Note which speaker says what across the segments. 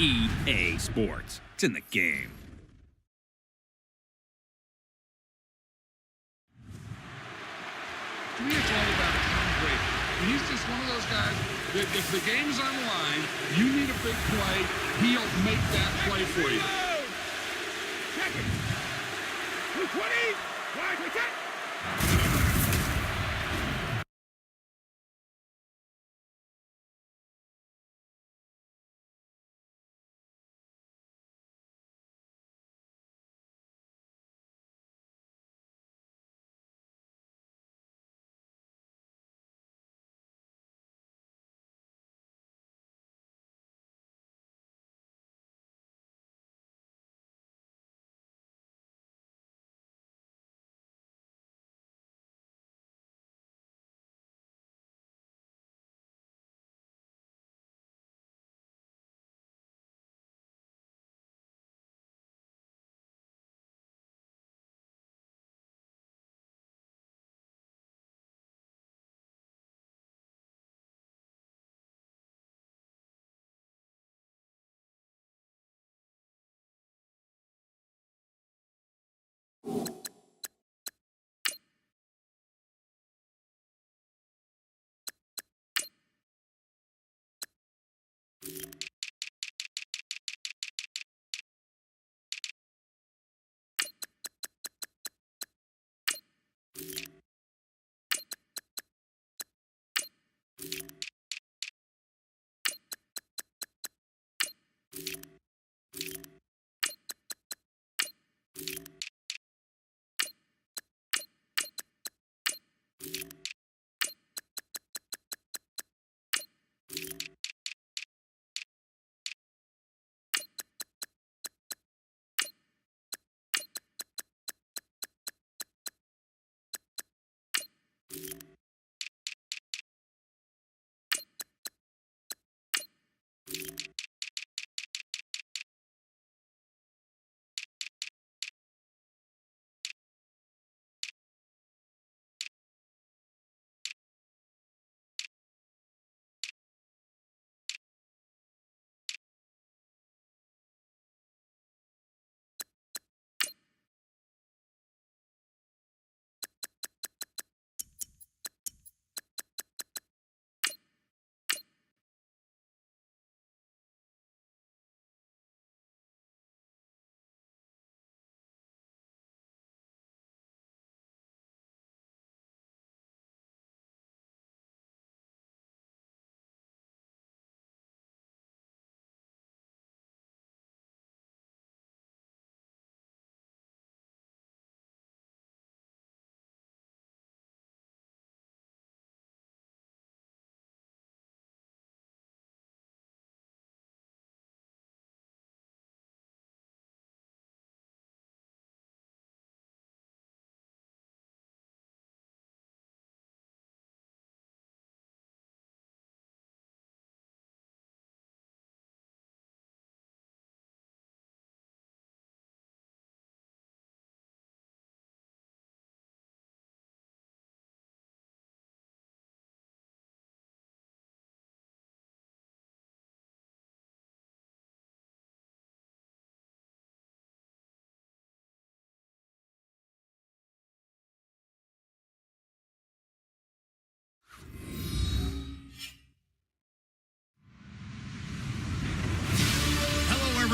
Speaker 1: EA Sports. It's in the game.
Speaker 2: To me, it's all about Tom Brady. He's just one of those guys that if the game's on the line, you need a big play, he'll make that play for you.
Speaker 3: Check it. 220. Wide wicket.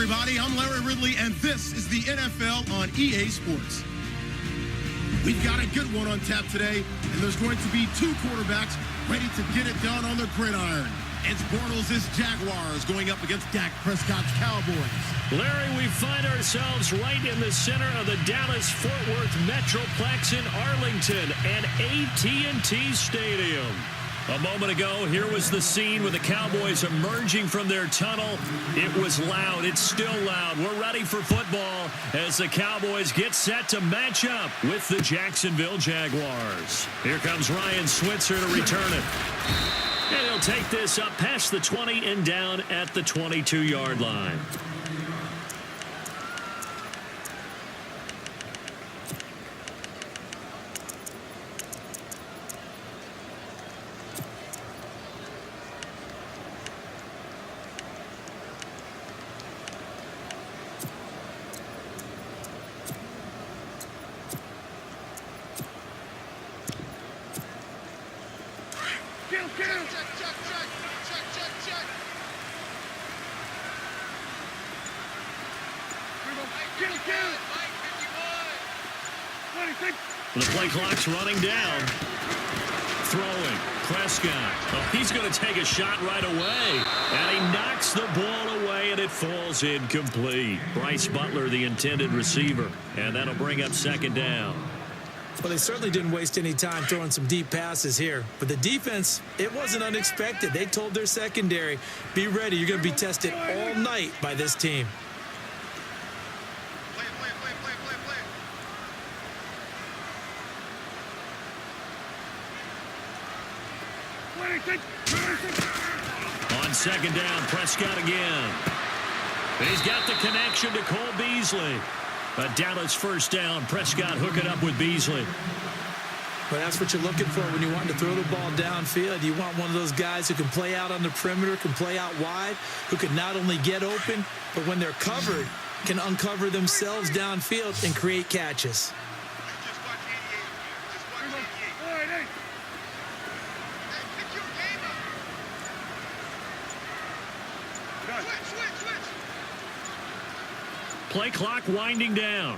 Speaker 4: Everybody, I'm Larry Ridley, and this is the NFL on EA Sports. We've got a good one on tap today, and there's going to be two quarterbacks ready to get it done on the gridiron. It's Bortles' Jaguars going up against Dak Prescott's Cowboys.
Speaker 5: Larry, we find ourselves right in the center of the Dallas-Fort Worth Metroplex in Arlington and AT&T Stadium. A moment ago, here was the scene with the Cowboys emerging from their tunnel. It was loud. It's still loud. We're ready for football as the Cowboys get set to match up with the Jacksonville Jaguars. Here comes Ryan Switzer to return it. And he'll take this up past the 20 and down at the 22-yard line.
Speaker 3: kill. Kill, kill. 26.
Speaker 5: The play clock's running down. Throwing. Prescott. Oh, he's going to take a shot right away. And he knocks the ball away, and it falls incomplete. Bryce Butler, the intended receiver. And that'll bring up second down.
Speaker 6: Well, they certainly didn't waste any time throwing some deep passes here. But the defense, it wasn't unexpected. They told their secondary, be ready. You're going to be tested all night by this team.
Speaker 5: On second down, Prescott again. He's got the connection to Cole Beasley. A Dallas first down. Prescott hooking up with Beasley.
Speaker 6: But that's what you're looking for when you want to throw the ball downfield. You want one of those guys who can play out on the perimeter, can play out wide, who can not only get open, but when they're covered, can uncover themselves downfield and create catches.
Speaker 5: Play clock winding down.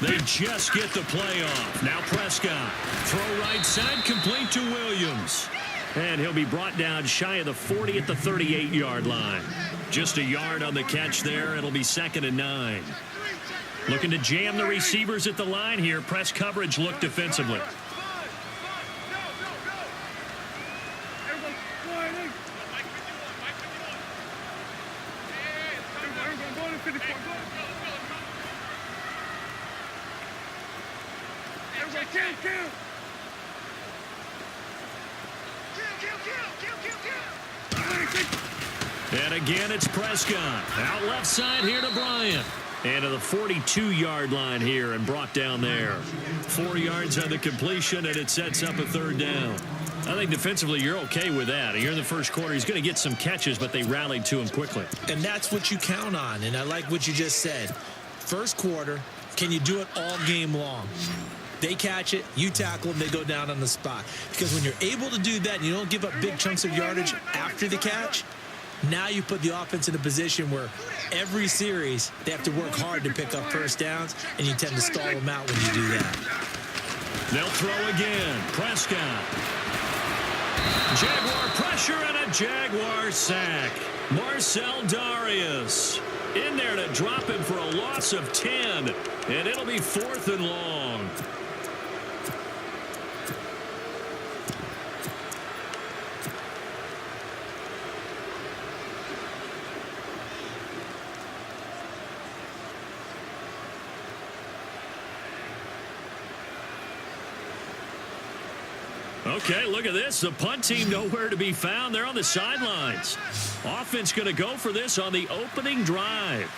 Speaker 5: They just get the play off. Now Prescott. Throw right side, complete to Williams. And he'll be brought down shy of the 40 at the 38-yard line. Just a yard on the catch there. It'll be 2nd and 9. Looking to jam the receivers at the line here. Press coverage look defensively. And again, it's Prescott. Out left side here to Bryant. And to the 42-yard line here and brought down there. 4 yards on the completion, and it sets up a 3rd down. I think defensively you're okay with that. You're in the first quarter. He's going to get some catches, but they rallied to him quickly.
Speaker 6: And that's what you count on, and I like what you just said. First quarter, can you do it all game long? They catch it, you tackle them, they go down on the spot. Because when you're able to do that and you don't give up big chunks of yardage after the catch, now you put the offense in a position where every series they have to work hard to pick up first downs, and you tend to stall them out when you do that.
Speaker 5: They'll throw again. Prescott. Jaguar pressure and a Jaguar sack. Marcel Darius in there to drop him for a loss of 10, and it'll be 4th and long. Okay, look at this. The punt team nowhere to be found. They're on the sidelines. Offense going to go for this on the opening drive.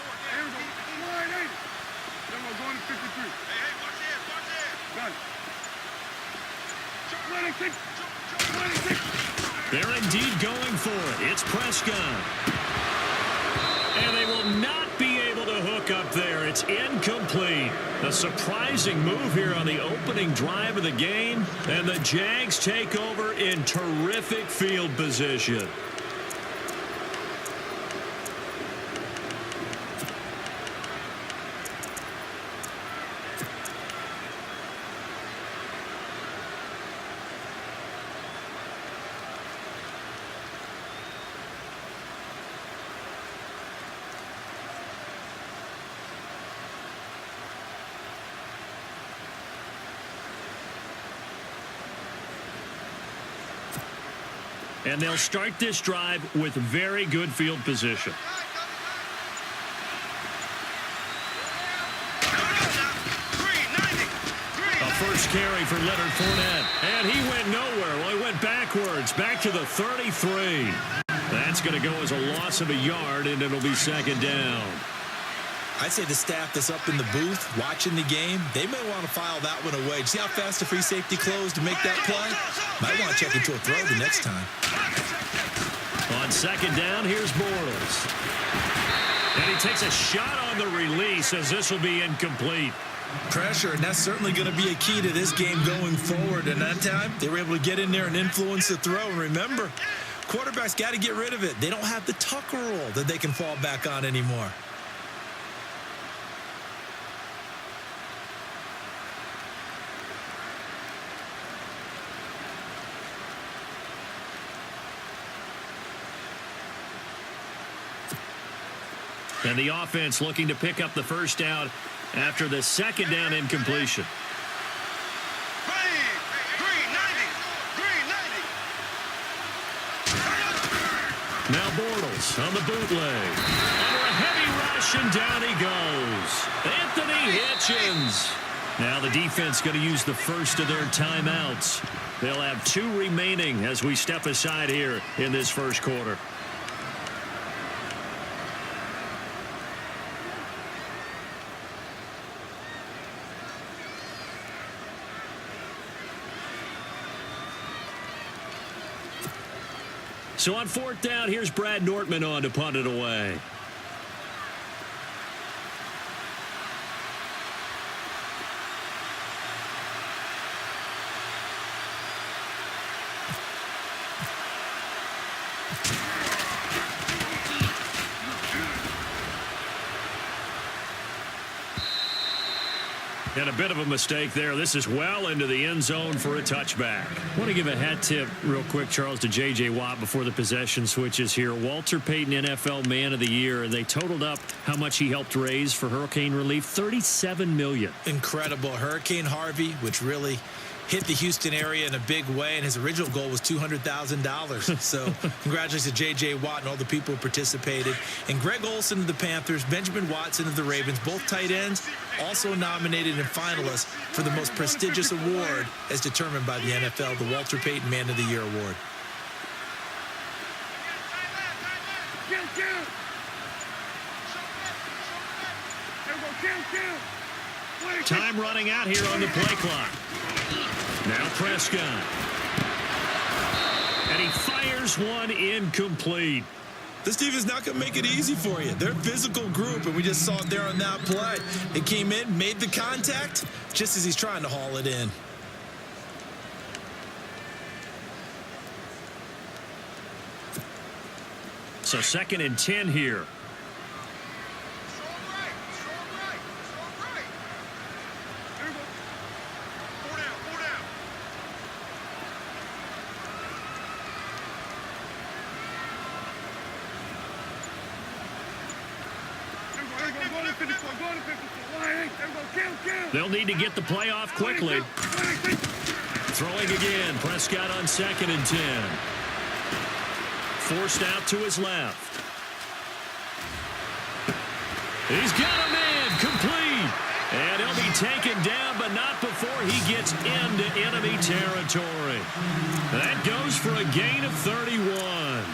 Speaker 5: They're indeed going for it. It's Prescott. And they will not be able to hook up there. It's incomplete. A surprising move here on the opening drive of the game. And the Jags take over in terrific field position. And they'll start this drive with very good field position. A first carry for Leonard Fournette. And he went nowhere. Well, he went backwards, back to the 33. That's going to go as a loss of a yard, and it'll be 2nd down.
Speaker 6: I'd say the staff that's up in the booth watching the game, they may want to file that one away. See how fast the free safety closed to make that play? Might want to check into a throw the next time.
Speaker 5: On 2nd down, here's Bortles. And he takes a shot on the release as this will be incomplete.
Speaker 6: Pressure, and that's certainly going to be a key to this game going forward. And that time, they were able to get in there and influence the throw. And remember, quarterbacks got to get rid of it. They don't have the Tucker rule that they can fall back on anymore.
Speaker 5: And the offense looking to pick up the first down after the second down incompletion. Now Bortles on the bootleg. Under a heavy rush, and down he goes. Anthony Hitchens. Now the defense going to use the first of their timeouts. They'll have 2 remaining as we step aside here in this first quarter. So on 4th down, here's Brad Nortman on to punt it away. And a bit of a mistake there. This is well into the end zone for a touchback. I want to give a hat tip real quick, Charles, to J.J. Watt before the possession switches here. Walter Payton, NFL Man of the Year, and they totaled up how much he helped raise for hurricane relief, $37 million.
Speaker 6: Incredible. Hurricane Harvey, which really hit the Houston area in a big way, and his original goal was $200,000. So congratulations to J.J. Watt and all the people who participated. And Greg Olsen of the Panthers, Benjamin Watson of the Ravens, both tight ends, also nominated and finalists for the most prestigious award as determined by the NFL, the Walter Payton Man of the Year Award.
Speaker 5: Time running out here on the play clock. Now Prescott. And he fires one incomplete.
Speaker 6: This defense is not going to make it easy for you. They're a physical group, and we just saw it there on that play. It came in, made the contact, just as he's trying to haul it in.
Speaker 5: So 2nd and 10 here. They'll need to get the play off quickly. Throwing again. Prescott on 2nd and 10. Forced out to his left. He's got a man complete. And he'll be taken down, but not before he gets into enemy territory. That goes for a gain of 31.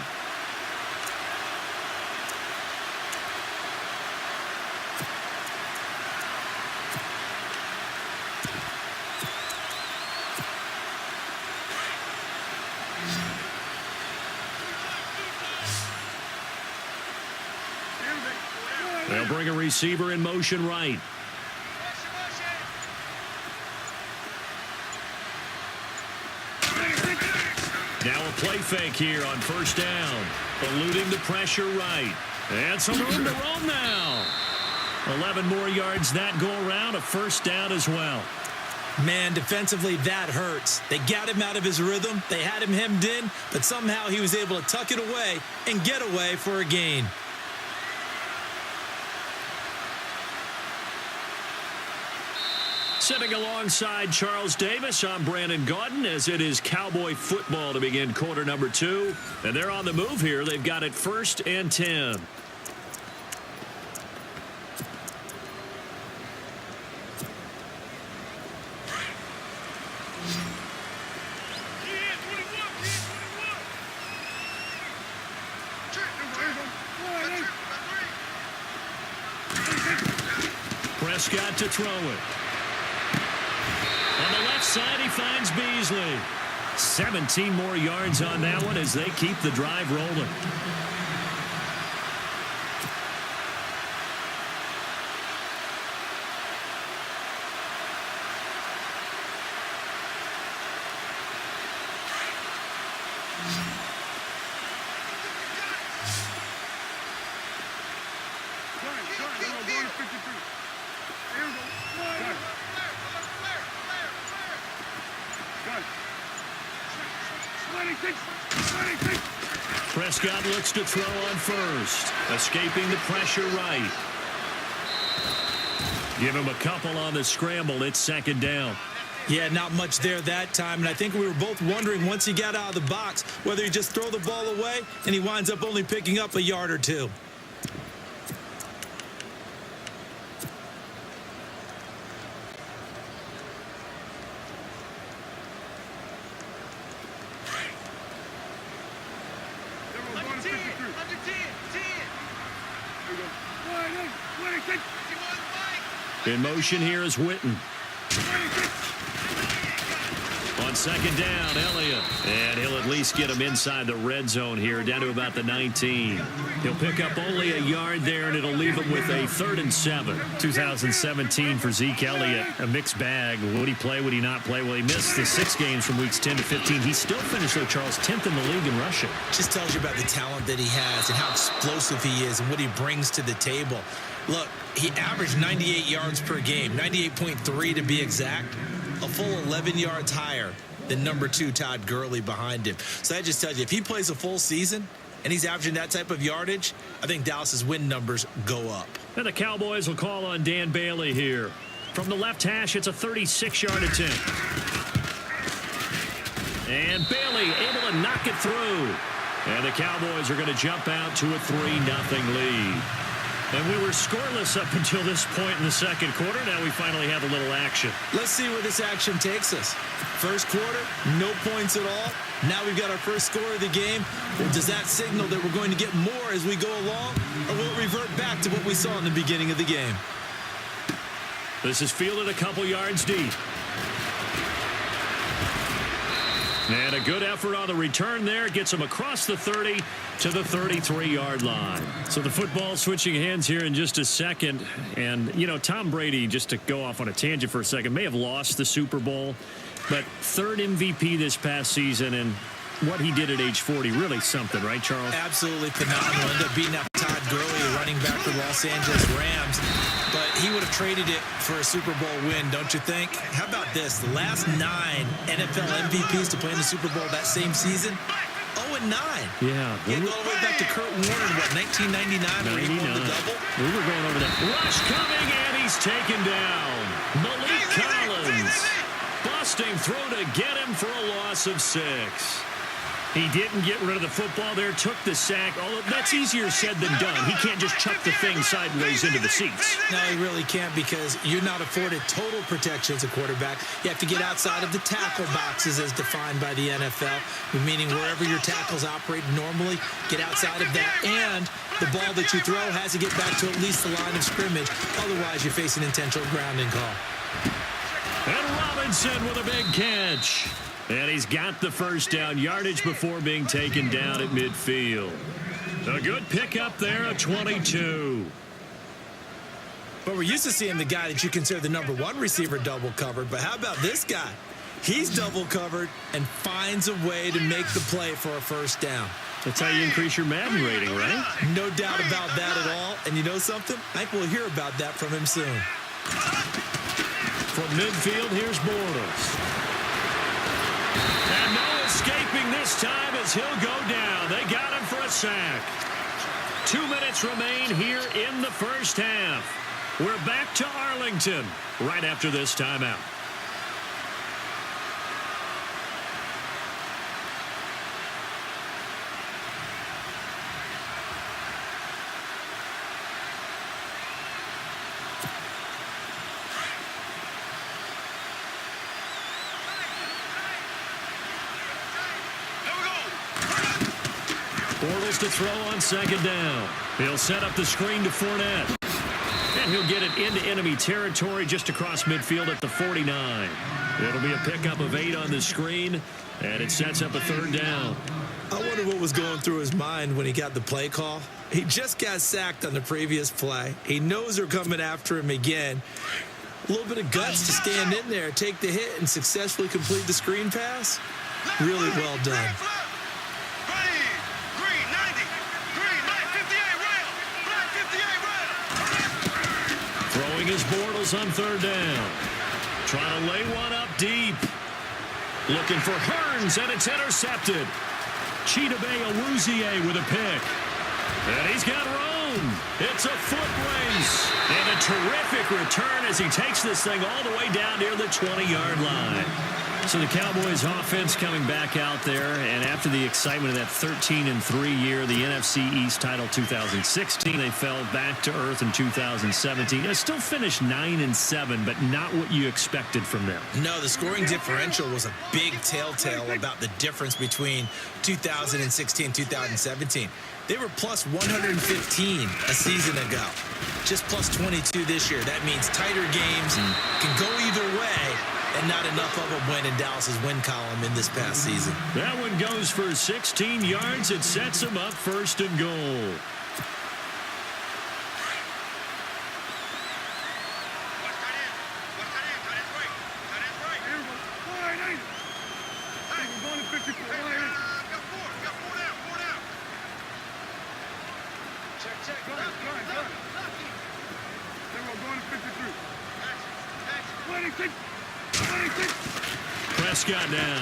Speaker 5: They'll bring a receiver in motion right. Now a play fake here on 1st down. Eluding the pressure right. And some room to roam now. 11 more yards that go around. A 1st down as well.
Speaker 6: Man, defensively, that hurts. They got him out of his rhythm. They had him hemmed in, but somehow he was able to tuck it away and get away for a gain.
Speaker 5: Sitting alongside Charles Davis, I'm Brandon Gaudin, as it is Cowboy football to begin quarter number 2. And they're on the move here. They've got it 1st and 10. Prescott to throw it. On the left side, he finds Beasley. 17 more yards on that one as they keep the drive rolling. Prescott looks to throw on first. Escaping the pressure right. Give him a couple on the scramble. It's second down.
Speaker 6: Yeah, not much there that time. And I think we were both wondering once he got out of the box whether he just throw the ball away and he winds up only picking up a yard or two.
Speaker 5: In motion here is Witten. On second down, Elliott. And he'll at least get him inside the red zone here, down to about the 19. He'll pick up only a yard there, and it'll leave him with a 3rd and 7. 2017 for Zeke Elliott, a mixed bag. Would he play, would he not play? Well, he missed the 6 games from weeks 10 to 15. He still finished, though, Charles, 10th in the league in rushing.
Speaker 6: Just tells you about the talent that he has and how explosive he is and what he brings to the table. Look, he averaged 98 yards per game, 98.3 to be exact, a full 11 yards higher than number 2 Todd Gurley behind him. So that just tells you, if he plays a full season and he's averaging that type of yardage, I think Dallas's win numbers go up.
Speaker 5: And the Cowboys will call on Dan Bailey here. From the left hash, it's a 36-yard attempt. And Bailey able to knock it through. And the Cowboys are going to jump out to a 3-0 lead. And we were scoreless up until this point in the second quarter. Now we finally have a little action.
Speaker 6: Let's see where this action takes us. First quarter, no points at all. Now we've got our first score of the game. Well, does that signal that we're going to get more as we go along? Or will it revert back to what we saw in the beginning of the game?
Speaker 5: This is fielded a couple yards deep. And a good effort on the return there. Gets him across the 30 to the 33-yard line. So the football switching hands here in just a second. And, you know, Tom Brady, just to go off on a tangent for a second, may have lost the Super Bowl. But 3rd MVP this past season, and what he did at age 40, really something, right, Charles?
Speaker 6: Absolutely phenomenal. Ended up beating out Todd Gurley, the running back for the Los Angeles Rams. But he would have traded it for a Super Bowl win, don't you think? How about this? The last 9 NFL MVPs to play in the Super Bowl that same season, 0-9.
Speaker 5: Yeah.
Speaker 6: You go all the way back to Kurt Warner, what, 1999, where he won the double?
Speaker 5: We were going over that. Rush coming, and he's taken down. Malik Collins busting through to get him for a loss of 6. He didn't get rid of the football there, took the sack. Although that's easier said than done. He can't just chuck the thing sideways into the seats.
Speaker 6: No, he really can't, because you're not afforded total protection as a quarterback. You have to get outside of the tackle boxes as defined by the NFL, meaning wherever your tackles operate normally, get outside of that. And the ball that you throw has to get back to at least the line of scrimmage. Otherwise, you face an intentional grounding call.
Speaker 5: And Robinson with a big catch. And he's got the first down, yardage before being taken down at midfield. A good pickup there, a 22.
Speaker 6: But we're used to seeing the guy that you consider the number 1 receiver double covered. But how about this guy? He's double covered and finds a way to make the play for a first down.
Speaker 5: That's how you increase your Madden rating, right?
Speaker 6: No doubt about that at all. And you know something? I think we'll hear about that from him soon.
Speaker 5: From midfield, here's Bortles. And no escaping this time as he'll go down. They got him for a sack. 2 minutes remain here in the first half. We're back to Arlington right after this timeout. Bortles to throw on second down. He'll set up the screen to Fournette. And he'll get it into enemy territory just across midfield at the 49. It'll be a pickup of 8 on the screen, and it sets up a 3rd down.
Speaker 6: I wonder what was going through his mind when he got the play call. He just got sacked on the previous play. He knows they're coming after him again. A little bit of guts to stand in there, take the hit, and successfully complete the screen pass. Really well done.
Speaker 5: Throwing his Bortles on 3rd down. Trying to lay one up deep. Looking for Hearns, and it's intercepted. Chidobe Awuzie with a pick. And he's got room. It's a foot race. And a terrific return as he takes this thing all the way down near the 20-yard line. So the Cowboys offense coming back out there, and after the excitement of that 13-3 year, the NFC East title 2016, they fell back to earth in 2017. They still finished 9-7, but not what you expected from them.
Speaker 6: No, the scoring differential was a big telltale about the difference between 2016 2017. They were plus 115 a season ago, just plus 22 this year. That means tighter games can go either way, and not enough of them went in Dallas's win column in this past season.
Speaker 5: That one goes for 16 yards. It sets them up first and goal. Prescott now.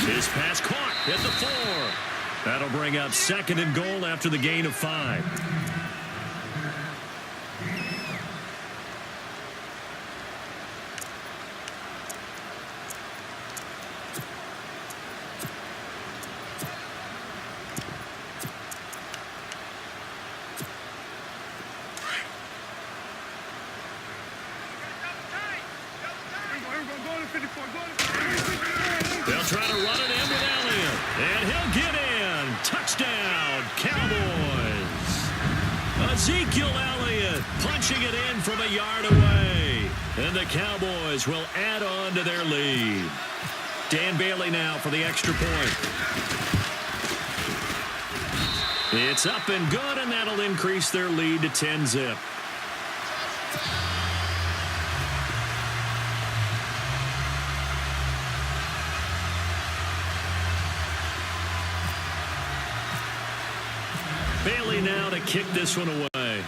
Speaker 5: His pass caught at the 4. That'll bring up second and goal after the gain of 5. They'll try to run it in with Elliott, and he'll get in. Touchdown, Cowboys. Ezekiel Elliott punching it in from a yard away, and the Cowboys will add on to their lead. Dan Bailey now for the extra point. It's up and good, and that'll increase their lead to 10-zip. Bailey now to kick this one away.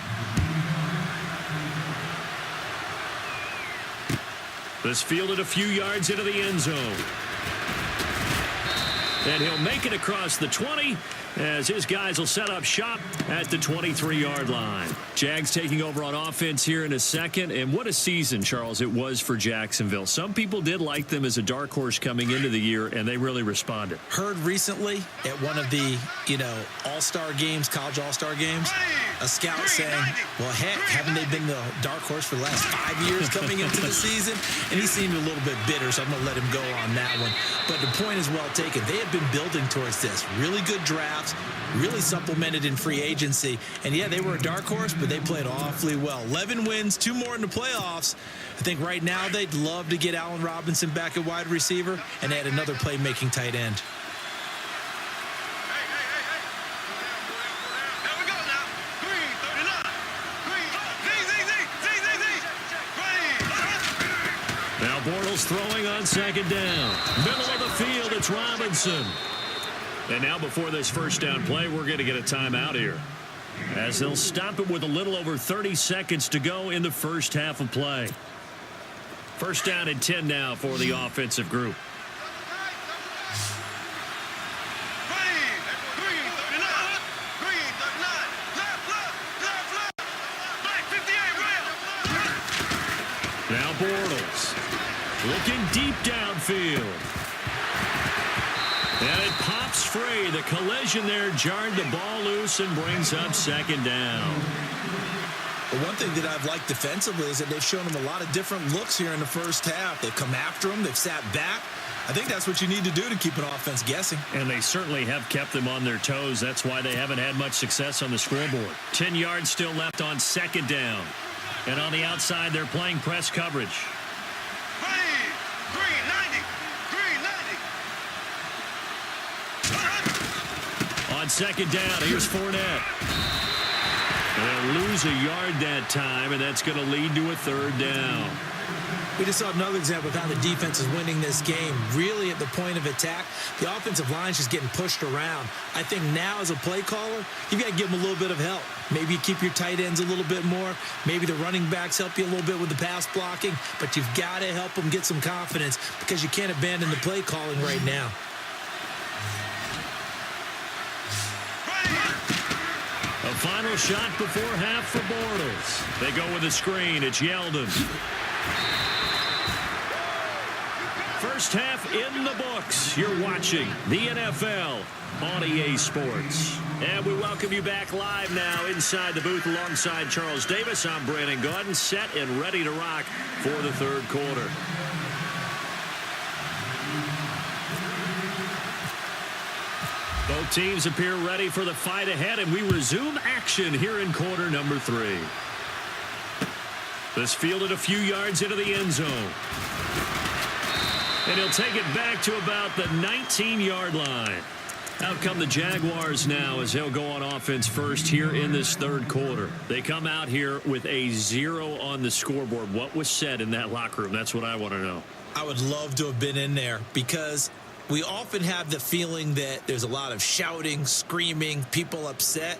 Speaker 5: This fielded a few yards into the end zone. And he'll make it across the 20 as his guys will set up shop at the 23-yard line. Jags taking over on offense here in a second. And what a season, Charles, it was for Jacksonville. Some people did like them as a dark horse coming into the year, and they really responded.
Speaker 6: Heard recently at one of the, all-star games, college all-star games, a scout saying, well, heck, haven't they been the dark horse for the last 5 years coming into the season? And he seemed a little bit bitter, so I'm going to let him go on that one. But the point is well taken. They have been building towards this. Really good drafts, really supplemented in free agency. And, yeah, they were a dark horse, but they played awfully well. 11 wins, 2 more in the playoffs. I think right now they'd love to get Allen Robinson back at wide receiver and add another playmaking tight end.
Speaker 5: Now Bortles throwing on second down. Middle of the field, it's Robinson. And now before this first down play, we're going to get a timeout here, as they'll stop it with a little over 30 seconds to go in the first half of play. First down and 10 now for the offensive group. Now Bortles looking deep downfield. And it pops free. The collision there jarred the ball loose and brings up second down.
Speaker 6: But one thing that I've liked defensively is that they've shown them a lot of different looks here in the first half. They've come after them. They've sat back. I think that's what you need to do to keep an offense guessing.
Speaker 5: And they certainly have kept them on their toes. That's why they haven't had much success on the scoreboard. 10 yards still left on second down. And on the outside, they're playing press coverage. On second down, here's Fournette. They'll lose a yard that time, and that's going to lead to a third down.
Speaker 6: We just saw another example of how the defense is winning this game. Really at the point of attack, the offensive line's just getting pushed around. I think now as a play caller, you've got to give them a little bit of help. Maybe you keep your tight ends a little bit more. Maybe the running backs help you a little bit with the pass blocking. But you've got to help them get some confidence because you can't abandon the play calling right now.
Speaker 5: A final shot before half for Bortles. They go with a screen. It's Yeldon. First half in the books. You're watching the NFL on EA Sports. And we welcome you back live now inside the booth alongside Charles Davis. I'm Brandon Gaudin, set and ready to rock for the third quarter. Both teams appear ready for the fight ahead, and we resume action here in quarter number 3. This fielded a few yards into the end zone. And he'll take it back to about the 19-yard line. Out come the Jaguars now as they'll go on offense first here in this third quarter. They come out here with a 0 on the scoreboard. What was said in that locker room? That's what I want to know.
Speaker 6: I would love to have been in there because we often have the feeling that there's a lot of shouting, screaming, people upset.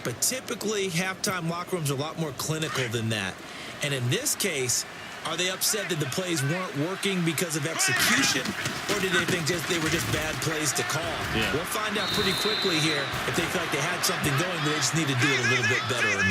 Speaker 6: But typically, halftime locker rooms are a lot more clinical than that. And in this case, are they upset that the plays weren't working because of execution? Or did they think they were just bad plays to call?
Speaker 5: Yeah.
Speaker 6: We'll find out pretty quickly here if they feel like they had something going, but they just need to do it a little bit better or not.